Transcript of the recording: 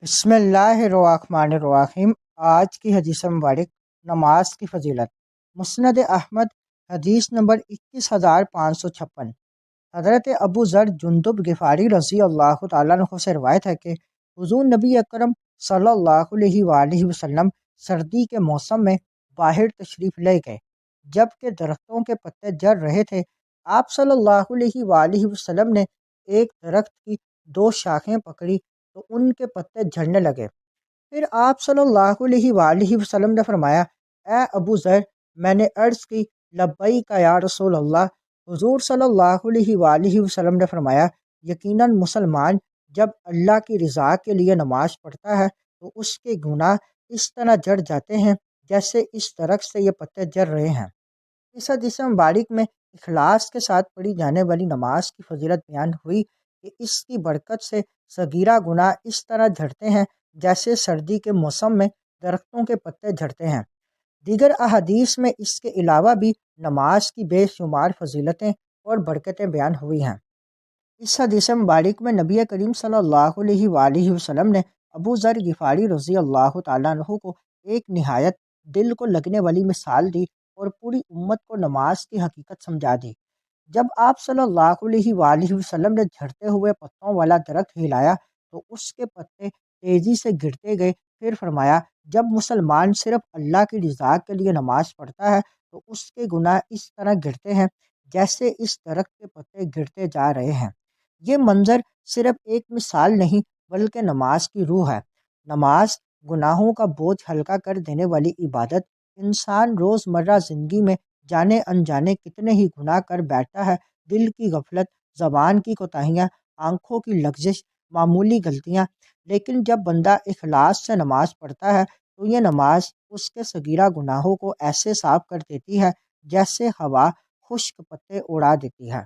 بسم اللہ الرحمن الرحیم۔ آج کی حدیث مبارک نماز کی فضیلت۔ مسند احمد حدیث نمبر 21556۔ حضرت ابو ذر جندب غفاری رضی اللہ تعالیٰ عنہ سے روایت ہے کہ حضور نبی اکرم صلی اللہ علیہ وآلہ وسلم سردی کے موسم میں باہر تشریف لے گئے، جب کہ درختوں کے پتے جھڑ رہے تھے۔ آپ صلی اللہ علیہ وآلہ وسلم نے ایک درخت کی 2 شاخیں پکڑی تو ان کے پتے جھڑنے لگے۔ پھر آپ صلی اللہ علیہ وآلہ وسلم نے فرمایا، اے ابو ذر، میں نے عرض کی، لبیک یا رسول اللہ۔ حضور صلی اللہ علیہ وآلہ وسلم نے فرمایا، یقیناً مسلمان جب اللہ کی رضا کے لیے نماز پڑھتا ہے تو اس کے گناہ اس طرح جھڑ جاتے ہیں جیسے اس درخت سے یہ پتے جھڑ رہے ہیں۔ اس حدیث مبارک میں اخلاص کے ساتھ پڑھی جانے والی نماز کی فضیلت بیان ہوئی کہ اس کی برکت سے صغیرہ گناہ اس طرح جھڑتے ہیں جیسے سردی کے موسم میں درختوں کے پتے جھڑتے ہیں۔ دیگر احادیث میں اس کے علاوہ بھی نماز کی بے شمار فضیلتیں اور برکتیں بیان ہوئی ہیں۔ اس حدیث مبارک میں نبی کریم صلی اللہ علیہ وآلہ وسلم نے ابو ذر غفاری رضی اللہ تعالیٰ عنہ کو ایک نہایت دل کو لگنے والی مثال دی اور پوری امت کو نماز کی حقیقت سمجھا دی۔ جب آپ صلی اللہ علیہ وآلہ وسلم نے جھڑتے ہوئے پتوں والا درخت ہلایا تو اس کے پتے تیزی سے گرتے گئے۔ پھر فرمایا، جب مسلمان صرف اللہ کی رضا کے لیے نماز پڑھتا ہے تو اس کے گناہ اس طرح گرتے ہیں جیسے اس درخت کے پتے گرتے جا رہے ہیں۔ یہ منظر صرف ایک مثال نہیں بلکہ نماز کی روح ہے۔ نماز گناہوں کا بوجھ ہلکا کر دینے والی عبادت۔ انسان روزمرہ زندگی میں جانے انجانے کتنے ہی گناہ کر بیٹھتا ہے۔ دل کی غفلت، زبان کی کوتاہیاں، آنکھوں کی لغزش، معمولی غلطیاں، لیکن جب بندہ اخلاص سے نماز پڑھتا ہے تو یہ نماز اس کے صغیرہ گناہوں کو ایسے صاف کر دیتی ہے جیسے ہوا خشک پتے اڑا دیتی ہے۔